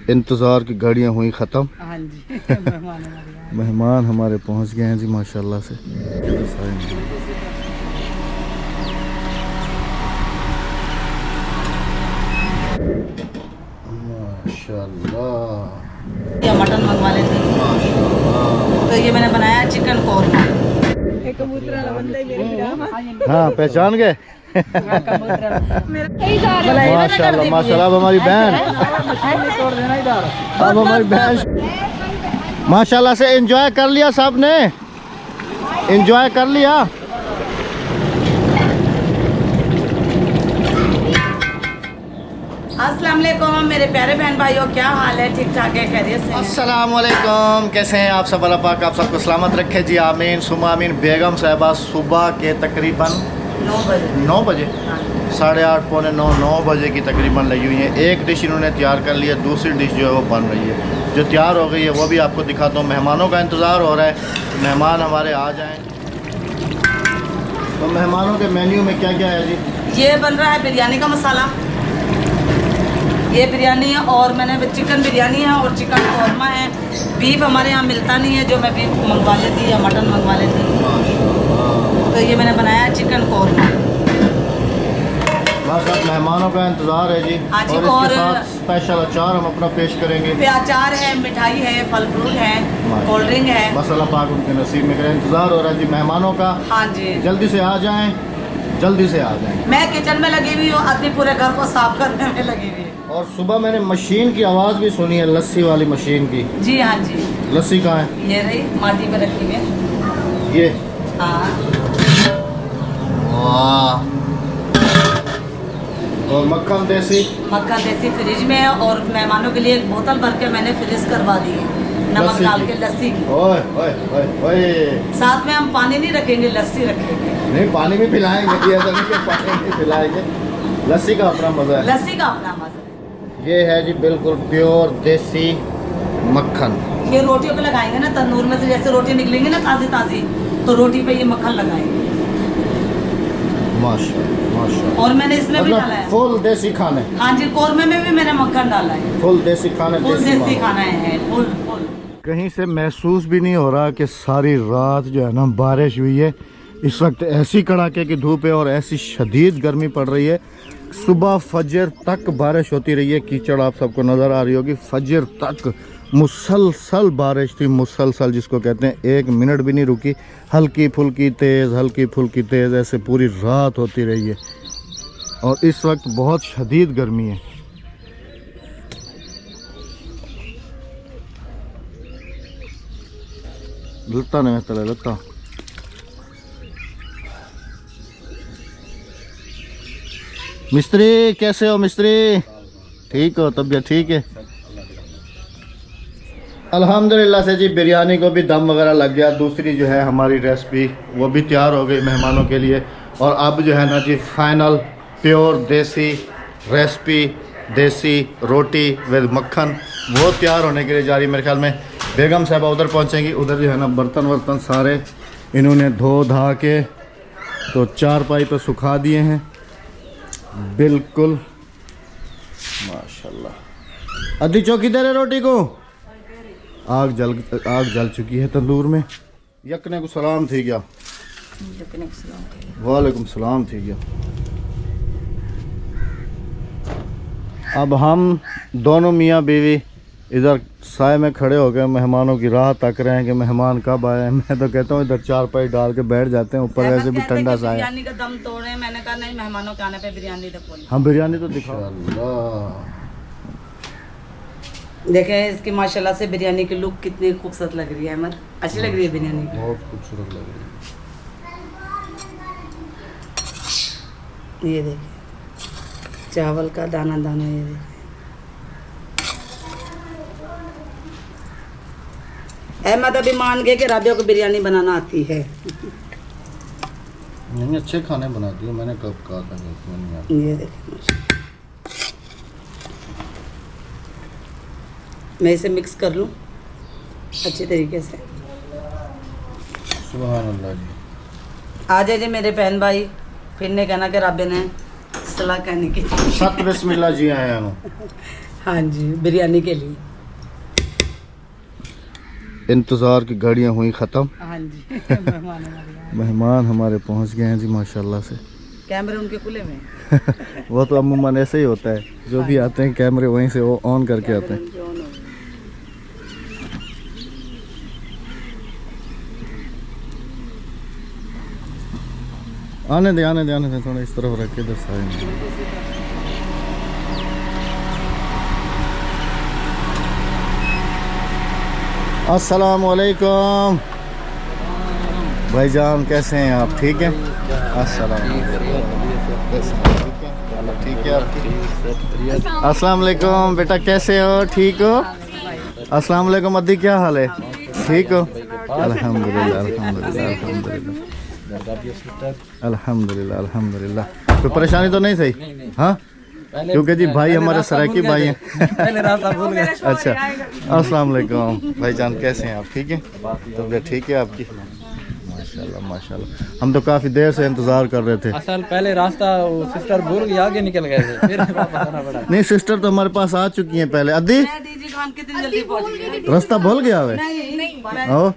इंतज़ार की घड़ियाँ हुई ख़त्म। हाँ जी मेहमान हमारे पहुंच गए हैं जी माशाल्लाह से। माशाल्लाह या मटन मंगवा लेते हैं। माशाल्लाह। तो ये मैंने बनाया चिकन कौरमा। हाँ पहचान गए। माशाल्लाह माशाल्लाह। अब हमारी बहन, अब हमारी बहन माशाल्लाह से एंजॉय कर लिया, सब ने एंजॉय कर लिया। अस्सलाम वालेकुम मेरे प्यारे बहन भाइयों, क्या हाल है? ठीक ठाक है, खैरियत से? अस्सलाम वालेकुम, कैसे हैं आप सब? अल्लाह पाक आप सबको सलामत रखे जी, आमीन सुमा आमीन। बेगम साहिबा सुबह के तकरीबन 9 बजे 8:30 पौने 9 बजे की तकरीबन लगी हुई है। एक डिश इन्होंने तैयार कर लिया, दूसरी डिश जो है वो बन रही है। जो तैयार हो गई है वो भी आपको दिखाता हूँ। मेहमानों का इंतज़ार हो रहा है, मेहमान हमारे आ जाएँ। तो मेहमानों के मेन्यू में क्या क्या है जी? ये बन रहा है बिरयानी का मसाला, ये बिरयानी है, और मैंने चिकन बिरयानी है और चिकन कौरमा है। बीफ हमारे यहाँ मिलता नहीं है, जो मैं बीफ मंगवा लेती या मटन मंगवा लेती। तो ये मैंने बनाया चिकन कौरमा। बस अब मेहमानों का इंतज़ार है जी। हाँ जी, और इसके और साथ स्पेशल अचार हम अपना पेश करेंगे। अचार है, मिठाई है, फल फ्रूट है, कोल्ड ड्रिंक है। बस अल्लाह पाक उनके नसीब में करें। इंतज़ार हो रहा है जी मेहमानों का। हाँ जी, जल्दी से आ जाएं, जल्दी से आ जाएं। मैं किचन में लगी हुई हूँ, आदमी पूरे घर को साफ करने में लगी हुई है। और सुबह मैंने मशीन की आवाज़ भी सुनी है, लस्सी वाली मशीन की। जी हाँ जी, लस्सी कहाँ है? ये रही माटी में रखी हुई है। ये हाँ, वाह। और मक्खन देसी फ्रिज में है, और मेहमानों के लिए एक बोतल भर के मैंने फ्रिज करवा दी है, नमक लस्सी डाल की। के लस्सी की। ओए ओए ओए ओए। साथ में हम पानी नहीं रखेंगे, लस्सी रखेंगे। नहीं पानी भी पिलाएंगे, ये ऐसा नहीं कि पानी भी पिलाएंगे। लस्सी का अपना मज़ा है। लस्सी का अपना मजा है। ये है जी बिल्कुल प्योर देसी मक्खन। ये रोटियों पे लगाएंगे ना, तंदूर में से जैसे रोटी निकलेंगी ना ताज़ी ताज़ी, तो रोटी पे ये मक्खन लगाएंगे। माशाल्लाह माशाल्लाह। और मैंने इसमें भी डाला मतलब है। फुल देसी खाने। हाँ जी, कौरमे में भी मैंने मक्खन डाला है। फुल देसी खाने, फुल देसी माल। खाना है, फुल फुल। कहीं से महसूस भी नहीं हो रहा कि सारी रात जो है ना बारिश हुई है। इस वक्त ऐसी कड़ाके की धूप है और ऐसी शदीद गर्मी पड़ रही है। सुबह फजर तक बारिश होती रही है। कीचड़ आप सबको नज़र आ रही होगी। फजर तक मुसलसल बारिश थी, मुसलसल जिसको कहते हैं, 1 मिनट भी नहीं रुकी। हल्की फुल्की तेज़, हल्की फुल्की तेज़, ऐसे पूरी रात होती रही है। और इस वक्त बहुत शदीद गर्मी है। लत्ता नहीं तले लत्ता। मिस्त्री कैसे हो मिस्त्री? ठीक हो? तबीयत ठीक है? अल्हम्दुलिल्लाह से जी बिरयानी को भी दम वगैरह लग गया। दूसरी जो है हमारी रेसिपी वो भी तैयार हो गई मेहमानों के लिए। और अब जो है ना जी फाइनल प्योर देसी रेसिपी, देसी रोटी विद मक्खन, वो तैयार होने के लिए जा रही है। मेरे ख्याल में बेगम साहबा उधर पहुंचेंगी। उधर जो है ना बर्तन वर्तन सारे इन्होंने धो धा के तो चारपाई पर सुखा दिए हैं। बिल्कुल माशाल्लाह। अद्धी चौकी दे रहे रोटी को। आग जल चुकी है तंदूर में। यकने को सलाम थी गया। वालेकुम सलाम थी गया। अब हम दोनों मियाँ बीवी इधर साए में खड़े हो गए, मेहमानों की राह तक रहे हैं कि मेहमान कब आए। मैं तो कहता हूँ इधर चारपाई डाल के बैठ जाते हैं ऊपर, वैसे भी ठंडा सा है। बिरयानी का दम तोड़े, मैंने कहा नहीं, मेहमानों के आने पे बिरयानी तो बोली। हाँ बिरयानी तो दिखाओ। देखें इसकी माशाल्लाह से बिरयानी की लुक कितनी खूबसूरत लग रही है। अमर अच्छी लग रही है बिरयानी की, बहुत खूबसूरत लग रही है। ये देखिए चावल का दाना दाना, ये देखिए। अहमद अभी मान गए कि राबिया को बिरयानी बनाना आती है। नहीं अच्छे खाने बनाती हूँ, मैंने कब कहा था नहीं आती। ये देखिए मैं इसे मिक्स कर लूँ अच्छे तरीके से। सुभान अल्लाह जी। आ जाइए मेरे बहन भाई, फिर ने कहना कि राबिया ने सलाह कहने की। सत बिस्मिल्लाह जी आए हैं। हाँ जी, बिरयानी के लिए। इंतज़ार की घड़ियाँ हुई ख़त्म। हाँ जी, मेहमान हमारे यहाँ। मेहमान हमारे पहुंच गए हैं जी माशाल्लाह से। कैमरे उनके खुले में हैं। वो तो अमूमन ऐसे ही होता है, जो भी आते हैं कैमरे वहीं से वो ऑन करके आते हैं। उनके ऑन हो गए। आने दे थोड़ा इस तरफ रख के इधर साइड में। अस्सलाम वालेकुम भाईजान, कैसे हैं आप? ठीक हैं? अस्सलाम ठीक है आपकी? अस्सलाम वालेकुम बेटा, कैसे हो? ठीक हो? अस्सलाम वालेकुम अद्दी, क्या हाल है? ठीक हो? अल्हम्दुलिल्लाह अल्हम्दुलिल्लाह अल्हम्दुलिल्लाह अल्हम्दुलिल्लाह अल्हम्दुलिल्लाह। तो परेशानी तो नहीं सही? हाँ, क्योंकि जी भाई हमारे सराकी भाई हैं। पहले रास्ता भूल गए। अच्छा, अस्सलाम वालेकुम भाईजान, कैसे हैं आप? ठीक है? तबीयत ठीक है आपकी? माशाल्लाह माशाल्लाह, हम तो काफ़ी देर से इंतज़ार कर रहे थे। असल पहले रास्ता वो सिस्टर भूल गई, आगे निकल गए थे, फिर वापस आना पड़ा। नहीं, सिस्टर तो हमारे पास आ चुकी हैं पहले। अद्दी डीजी खान कितनी जल्दी पहुंच गए? रास्ता भूल गया है? ओ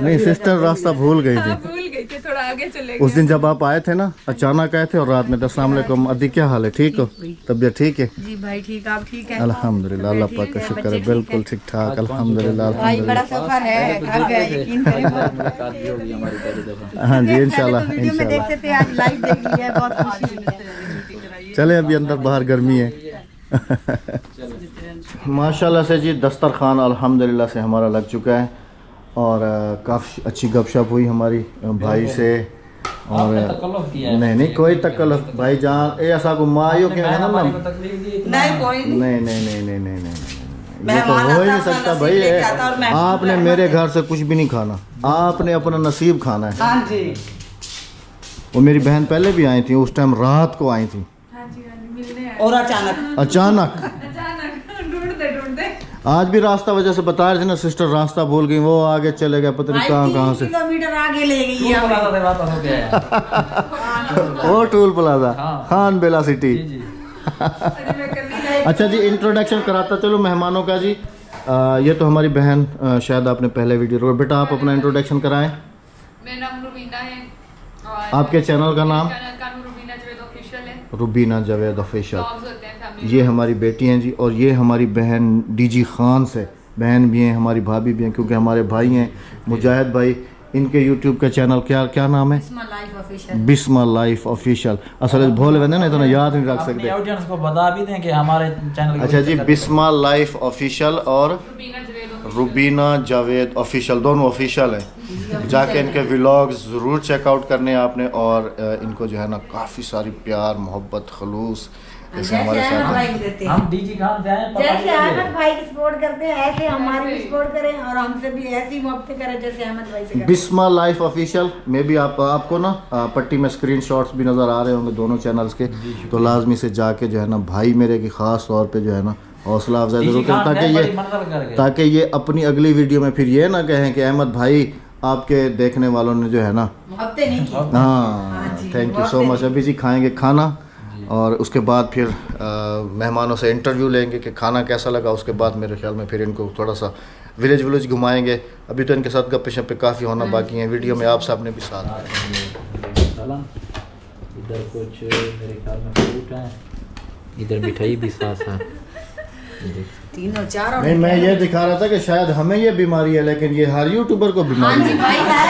नहीं, सिस्टर रास्ता भूल गई थी। भूल गई थी, थोड़ा आगे चले उस दिन जब आप आए थे ना, अचानक आए थे और रात में। तो अस्सलाम वालेकुम अद्दी, क्या हाल है? ठीक हो? तबीयत ठीक है? जी भाई ठीक, आप ठीक है? अल्हम्दुलिल्लाह, अल्लाह पाक का शुक्र है, बिल्कुल ठीक ठाक अल्हम्दुलिल्लाह भाई बड़ा अल्हम्दुलिल्लाह। सफर है, थक गए, यकीन करें। मुलाकात भी होगी हमारी पहली दफा। हाँ जी, पहले इंशाल्लाह तो वीडियो में इंशाल्लाह। देखते थे, आज लाइव देख लिया है, बहुत खुशी हुई है। चले, अभी अंदर बाहर गर्मी है। माशाल्लाह से जी दस्तरखान अल्हम्दुलिल्लाह से हमारा लग चुका है और काफ़ी अच्छी गपशप हुई हमारी भाई से। और नहीं कोई तकल्लुफ भाईजान, ए ऐसा को मायो के है ना, नहीं कोई नहीं। नहीं ये तो मेहमान हो ही नहीं आता, सकता अपना भाई। नसीब लेके आता और मेहमान आपने मेरे घर से कुछ भी नहीं खाना, आपने अपना नसीब खाना है। हाँ जी, वो मेरी बहन पहले भी आई थी, उस टाइम रात को आई थी हाँ जी मिलने आए और अचानक अचानक। अचानक, ढूंढते आज भी रास्ता वजह से बता रहे थे ना, सिस्टर रास्ता भूल गई, वो आगे चले गए, पता नहीं कहाँ से। किलोमीटर आगे ले गई है हमें। वापस हो गया। वो टूल प्लाजा, खान बेला सिटी। मैं अच्छा जी, इंट्रोडक्शन कराता चलो मेहमानों का जी। ये तो हमारी बहन, शायद आपने पहले वीडियो। बेटा आप अपना इंट्रोडक्शन कराएं। मेरा नाम रुबीना है और आपके चैनल का नाम? चैनल का नाम रुबीना जवेद ऑफिशियल है। रुबीना जवेद ऑफिशियल। व्लॉग्स होते हैं फैमिली। ये हमारी बेटी हैं जी, और ये हमारी बहन डीजी खान से बहन भी हैं, हमारी भाभी भी हैं, क्योंकि हमारे भाई हैं मुजाहिद भाई। इनके यूट्यूब का चैनल क्या नाम है? Bisma life official. असल भोले बंदे ना, इतना याद नहीं रख अपनी सकते। ऑडियंस को बता भी दें कि हमारे चैनल अच्छा जी, बिस्मा लाइफ ऑफिशियल और रुबीना जवेद रुबीना जावेद ऑफिशियल, दोनों ऑफिशियल हैं। जाके इनके व्लॉग्स ज़रूर चेकआउट करने हैं आपने। और इनको जो है ना काफ़ी सारी प्यार मोहब्बत खलूस जैसे हमारे साथ। हम डीजी खान से आए, पता जैसे नहीं अहमद भाई की सपोर्ट करते हैं, ऐसे हमारी भी सपोर्ट करें और हमसे भी ऐसी मोहब्बत करें जैसे अहमद भाई से करते हैं। बिस्मा लाइफ ऑफिशियल में भी आपको ना पट्टी में स्क्रीनशॉट्स भी नज़र आ रहे होंगे दोनों चैनल्स के। तो लाजमी से जाके जो है ना भाई मेरे की ख़ास तौर पे जो है ना हौसला अफजाई जरूर करें, ताकि ये अपनी अगली वीडियो में फिर ये ना कहें कि अहमद भाई आपके देखने वालों ने जो है ना मोहब्बतें नहीं की। हाँ, थैंक यू सो मच। अभी जी खाएंगे खाना और उसके बाद फिर मेहमानों से इंटरव्यू लेंगे कि खाना कैसा लगा। उसके बाद मेरे ख्याल में फिर इनको थोड़ा सा विलेज घुमाएंगे। अभी तो इनके साथ गप्पे शप्पे काफ़ी होना बाकी हैं। वीडियो में आप सबने भी साथ। इधर कुछ मेरे ख्याल में फ्रूट है, इधर मिठाई भी साथ है। तीन और चार और नहीं, मैं ये दिखा रहा था कि शायद हमें ये बीमारी है, लेकिन ये हर यूट्यूबर को बीमारी हाँ जी है। भाई है।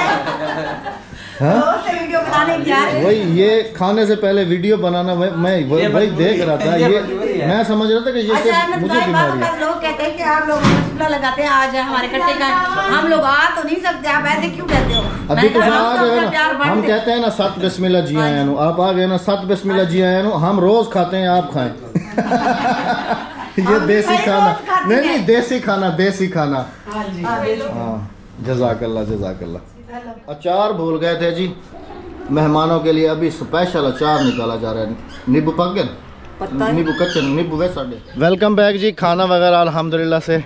हाँ? रोज से वीडियो बनाने की यार। वही ये खाने से पहले वीडियो बनाना, मैं वही देख रहा था। ये मैं समझ रहा था कि ये अच्छा सिर्फ अहमद मुझे भाई, बीमारी है। लोग कहते हैं कि आप लोग रसगुल्ला लगाते हैं, आज है हमारे कट्टे का, हम लोग आ तो नहीं सकते, आप ऐसे क्यों कहते हो? अभी तो मैंने आ कहा, गए अपना प्यार ना, हम बांटते। कहते हैं ना सत बिस्मिल्लाह जी आया नु, आप आ गए ना सत बिस्मिल्लाह जी आया नु। हम रोज खाते हैं, आप खाएं। ये देसी भाई खाना रोज खाते नहीं हैं। देसी खाना। हाँ, हाँ, जज़ाकल्लाह। अचार भूल गए थे जी मेहमानों के लिए। अभी स्पेशल अचार निकाला जा रहा है। नींबू पक गए? पत्ता नींबू कच्चे नींबू वैसा वेलकम बैक जी। खाना वगैरह अल्हम्दुलिल्लाह से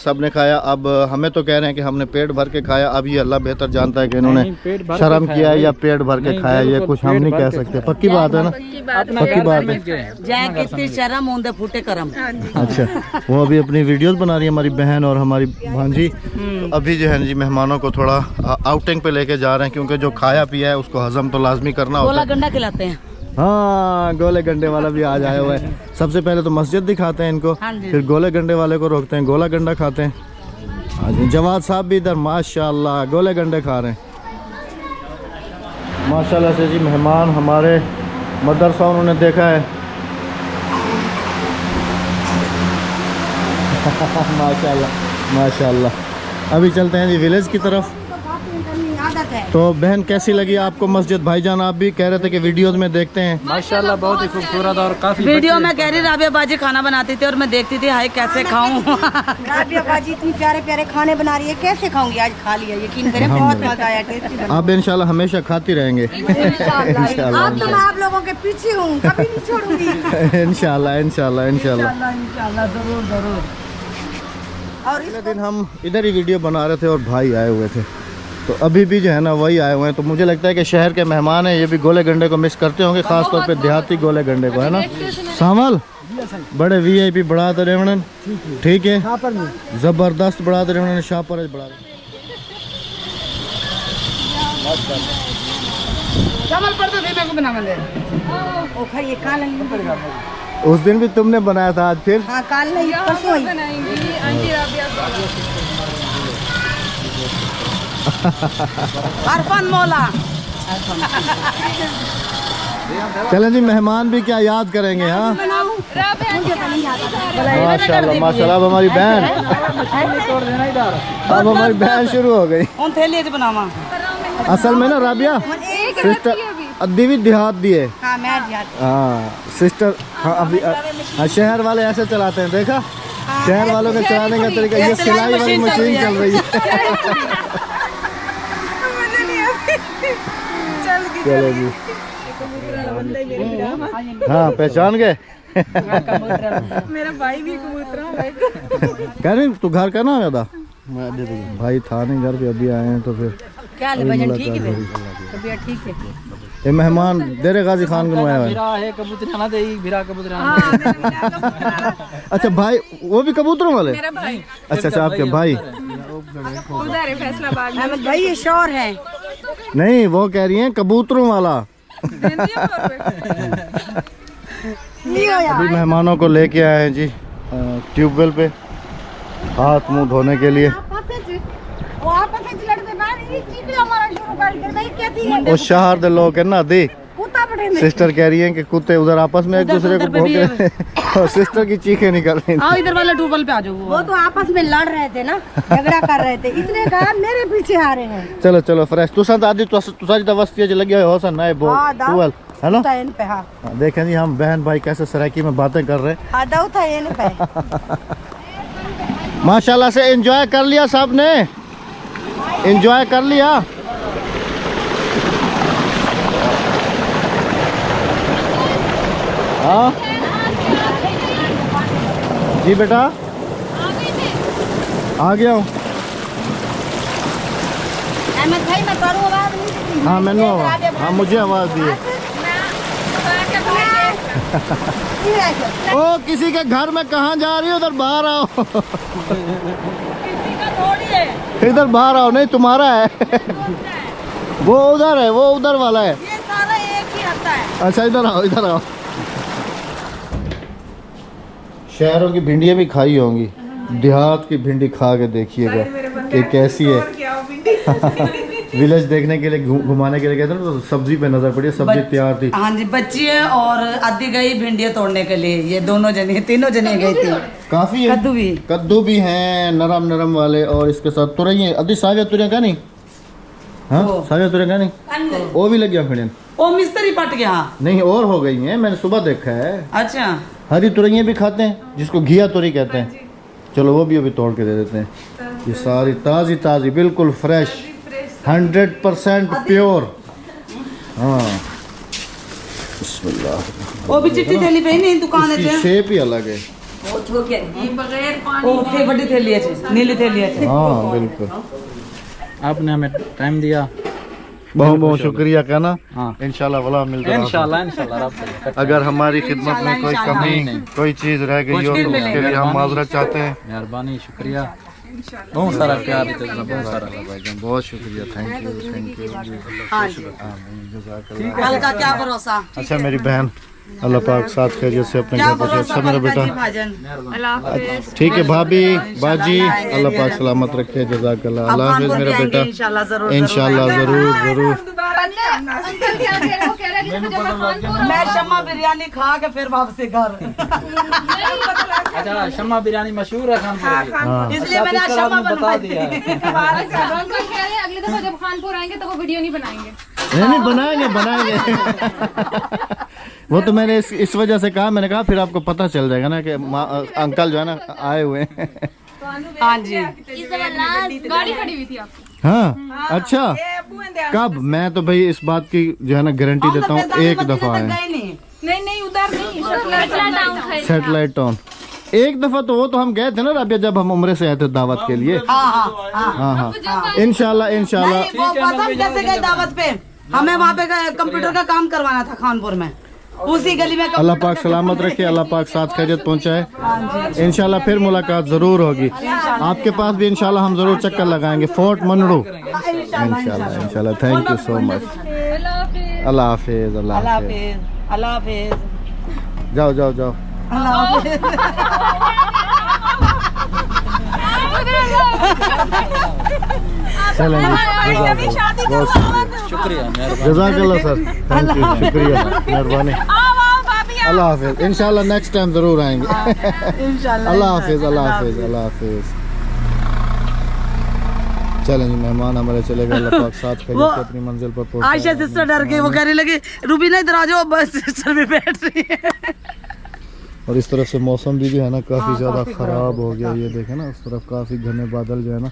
सब ने खाया। अब हमें तो कह रहे हैं कि हमने पेट भर के खाया। अब ये अल्लाह बेहतर जानता है कि इन्होंने शर्म किया या पेट भर के खाया, ये कुछ हम नहीं कह सकते। पक्की बात है ना, पक्की बात है। जय कितनी शर्म होंदे फूटे करम। अच्छा, वो अभी अपनी वीडियोस बना रही है हमारी बहन और हमारी भांजी। तो अभी जो है जी मेहमानों को थोड़ा आउटिंग पे लेके जा रहे हैं, क्योंकि जो खाया पिया है उसको हजम तो लाजमी करना होता गोला है। गंडा खिलाते हैं। हाँ, गोले गंडे वाला भी आज आया हुआ है। सबसे पहले तो मस्जिद दिखाते हैं इनको, हाँ जी। फिर गोले गंडे वाले को रोकते हैं, गोला गंडा खाते हैं। हाँ जी, जवाद साहब भी इधर माशाल्लाह गोले गंडे खा रहे हैं माशाल्लाह से जी। मेहमान हमारे मदरसा उन्होंने देखा है माशाल्लाह माशाल्लाह। अभी चलते हैं जी विलेज की तरफ। आदत है। तो बहन कैसी लगी आपको मस्जिद? भाईजान आप भी कह रहे थे कि वीडियोस में देखते हैं। माशाल्लाह बहुत ही खूबसूरत और काफी वीडियो में कह रही राबिया बाजी खाना बनाती थी और मैं देखती थी हाय कैसे खाऊं। राबिया बाजी इतनी प्यारे प्यारे खाने बना रही है, कैसे खाऊंगी? आज खा लिया, यकीन करें बहुत मजा आया, टेस्टी बना। आप इंशाल्लाह हमेशा खाती रहेंगे इंशाल्लाह अब तो मैं आप लोगों के पीछे हूँ, कभी नहीं छोड़ूंगी। इंशाल्लाह इंशाल्लाह इंशाल्लाह। इंशाल्लाह जरूर जरूर। और पिछले दिन हम इधर ही वीडियो बना रहे थे और भाई आए हुए थे, तो अभी भी जो है ना वही आए हुए हैं। तो मुझे लगता है कि शहर के मेहमान हैं, ये भी गोले गंडे को मिस करते होंगे, खास तौर पे देहाती गोले गंडे को, है ना सामल? बड़े वीआईपी बढ़ा दे रहे, ठीक है, जबरदस्त बढ़ा दे रहे शाह पर बढ़ा रहे। ओखर ये काल नहीं। उस दिन भी तुमने बनाया था, आज फिर? हाँ काल नहीं, परसों ही। अरफान मौला। चलें जी, मेहमान भी क्या याद करेंगे। हाँ माशाल्लाह माशाल्लाह। अब हमारी बहन, अब हमारी बहन शुरू हो गई। उन थैली च बनावा। असल में ना राबिया सिस्टर अद्दी भी देहात दिए। हाँ मैं याद। हाँ सिस्टर, हाँ अभी हाँ, शहर वाले ऐसे चलाते हैं, देखा? शहर वालों के चलाने का तरीका, ये सिलाई वाली मशीन चल रही है। चलो जी, हाँ पहचान गए। मेरा भाई भी कबूतर कह रही तू घर का ना आया था? भाई था नहीं घर पे, अभी आए हैं तो फिर क्या ले भजन ठीक है? तबीयत ठीक है? ये मेहमान देरे गाजी खान को आया है। भिरा है कबूतर ना दे, भिरा कबूतर अच्छा भाई, वो भी कबूतरों वाले? मेरा भाई अच्छा अच्छा, आपके भाई? उधर है फैसलाबाद में। अहमद भाई ये शोर है। नहीं, वो कह रही हैं कबूतरों वाला। अभी मेहमानों को लेके आए हैं जी ट्यूबवेल पे हाथ मुंह धोने के लिए। वो शहर दे लोग है ना दी। सिस्टर कह रही है कि कुत्ते उधर आपस में एक दूसरे को भौंके और सिस्टर की चीखें निकल रही हैं। आओ इधर वाले ट्यूबवेल पे आ जाओ। वो तो आपस में लड़ रहे थे ना, झगड़ा कर रहे थे, इसने कहा मेरे पीछे आ रहे हैं। चलो चलो फ्रेश तुसा दादी तुसा जी दवस्ती ज लगे हो सन नए बो हाँ, दाऊ। ट्यूबवेल है ना। हाँ, पे हाँ। देखें जी हम बहन भाई कैसे सराकी में बातें कर रहे हैं। आधा था इन पे। माशाल्लाह से एंजॉय कर लिया सब ने, एंजॉय कर लिया। हाँ जी बेटा आ गया हूँ। अहमद भाई मैं करूँ आवाज नहीं? हाँ मैंने आवाज, हाँ मुझे आवाज़ दी है। ओ किसी के घर में कहाँ जा रही हो? उधर बाहर आओ। इधर बाहर आओ, नहीं तुम्हारा है। वो उधर है, वो उधर वाला है। ये सारा एक ही आता है। अच्छा इधर आओ, इधर आओ। शहरों की भिंडियाँ भी खाई होंगी, देहात की भिंडी खा के देखिएगा कि कैसी है। विलेज देखने के लिए घुमाने के लिए गए थे ना, तो सब्जी पे नजर पड़ी, सब्जी तैयार थी। हाँ जी, बच्ची है और आधी गई भिंडियाँ तोड़ने के लिए। ये दोनों जने, तीनों जने गई थी। काफी है। कद्दू भी हैं नरम नरम वाले, और इसके साथ तुरई अद्धी साविया तुरिया का नहीं। हाँ साविया तुरिया का नहीं, वो भी लग गया फिर। ओ मिस्त्री पट गया। नहीं और हो गई हैं, मैंने सुबह देखा है। अच्छा, हरी तुरैया भी खाते हैं जिसको घिया तुरई कहते हैं। चलो वो भी अभी तोड़ के दे देते हैं। ये सारी ताज़ी ताज़ी बिल्कुल फ्रेश 100% प्योर। हाँ बिस्मिल्लाह। वो भी चिट्ठी थैली पे ही नहीं दुकान इसकी है शेप ही अलग है। वो थे बड़ी थैली है नीली थैली है। हाँ बिल्कुल। आपने हमें टाइम दिया, बहुत बहुत शुक्रिया कहना। हाँ। इंशाल्लाह वाला मिलता रहा। इंशाल्लाह अगर हमारी खिदमत में कोई कमी कोई चीज रह गई हो तो उसके लिए हम माजरत चाहते हैं। मेहरबानी, शुक्रिया, बहुत सारा प्यार है, बहुत सारा। बहुत शुक्रिया, थैंक यू। हाँ जी, कल का क्या भरोसा। अच्छा मेरी बहन, अल्लाह पाक साथ खैरियत से अपने क्या घर पहुंचे। भरोसा अच्छा मेरा कल का बेटा, जी भाजन। ठीक है भाभी, बाजी, अल्लाह पाक सलामत रखे, जज़ाकल्लाह। अब अल्लाह हाफिज़ कानपुर मेरा भी आएंगे बेटा, इंशाल्लाह जरूर। इंशाल्लाह जरूर जरूर। मैं शम्मा बिरयानी खा के फिर वापसी घर। अच्छा, शम्मा बिरयानी मशहूर है खानपुर की। इसलिए मैंने आज शम्मा बता दिया। अंकल कह रहे हैं अगले दफा जब खानपुर आएंगे तो वो वीडियो नहीं बनाएंगे। नहीं बनाएंगे। वो तो मैंने इस वजह से कहा, मैंने कहा फिर आपको पता चल जाएगा ना कि अंकल जो है ना आए हुए हैं। हाँ जी, गाड़ी खड़ी हुई थी आपकी। हाँ अच्छा, कब? मैं तो भाई इस बात की जो है ना गारंटी देता हूँ, एक दफा आए नहीं उधर नहीं, सैटेलाइट टाउन। एक दफा तो वो तो हम गए थे ना राबिया, जब हम उम्रे से आए थे दावत के लिए। हाँ, इंशाल्लाह। वो पता हम कैसे गए दावत पे, हमें वहाँ पे कंप्यूटर का काम करवाना था खानपुर में, उसी गली में। अल्लाह पाक सलामत रखे, अल्लाह पाक साथ खैरियत पहुँचाए। इंशाल्लाह फिर मुलाकात जरूर होगी। आपके पास भी इंशाल्लाह हम जरूर चक्कर लगाएंगे, फोर्ट मनड़ू। इंशाल्लाह। Thank you so much. अल्लाह हाफिज। अल्लाह हाफिज। जाओ। चलें जी, शुक्रिया, जज़ाकल्लाह सर, थैंक यू, शुक्रिया, मेहरबानी। अल्लाह हाफिज। इंशाल्लाह नेक्स्ट टाइम जरूर आएंगे। अल्लाह हाफिज। चलें जी, मेहमान हमारे चले गए, अल्लाह पाक साथ खैरियत से अपनी मंजिल पर पहुंचाए। आयशा सिस्टर डर गई, वो कहने लगी रूबीना इधर आ जाओ, बस सिस्टर भी बैठ रही है। और इस तरफ से मौसम भी जो है ना काफ़ी ज़्यादा ख़राब हो गया। ये देखें ना, उस तरफ काफ़ी घने बादल जो है ना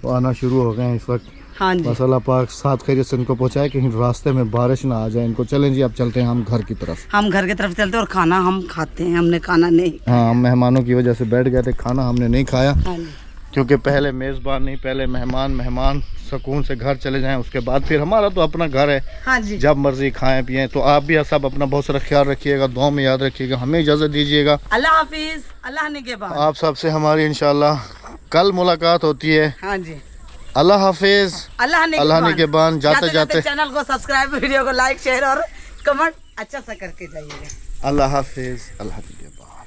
वो आना शुरू हो गए हैं इस वक्त। हाँ जी, बस अल्लाह पाक साथ खैरियत से इनको पहुँचाए, कहीं रास्ते में बारिश ना आ जाए इनको। चलें जी, अब चलते हैं हम घर की तरफ। हम घर की तरफ चलते और खाना हम खाते हैं। हमने खाना नहीं, हाँ, हम मेहमानों की वजह से बैठ गए थे, खाना हमने नहीं खाया, हाँ जी, क्योंकि पहले मेज़बान नहीं, पहले मेहमान सुकून से घर चले जाएं, उसके बाद फिर हमारा तो अपना घर है, हाँ जी। जब मर्जी खाएं पिएं। तो आप भी सब अपना बहुत सारा ख्याल रखिएगा, दुआ में याद रखिएगा, हमें इजाज़त दीजिएगा। अल्लाह हाफिज, अल्लाह ने के बाद। आप सबसे हमारी इंशाल्लाह कल मुलाकात होती है। हाँ जी, अल्लाह हाफिज। अल्लाह ने के बाद जाते चैनल को सब्सक्राइब, वीडियो को लाइक, शेयर और कमेंट अच्छा सा करके जाइएगा। अल्लाह हाफिज। अल्लाह के बाद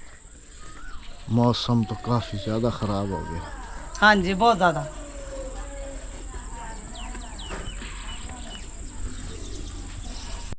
मौसम तो काफ़ी ज़्यादा ख़राब हो गया। हाँ जी, बहुत ज़्यादा।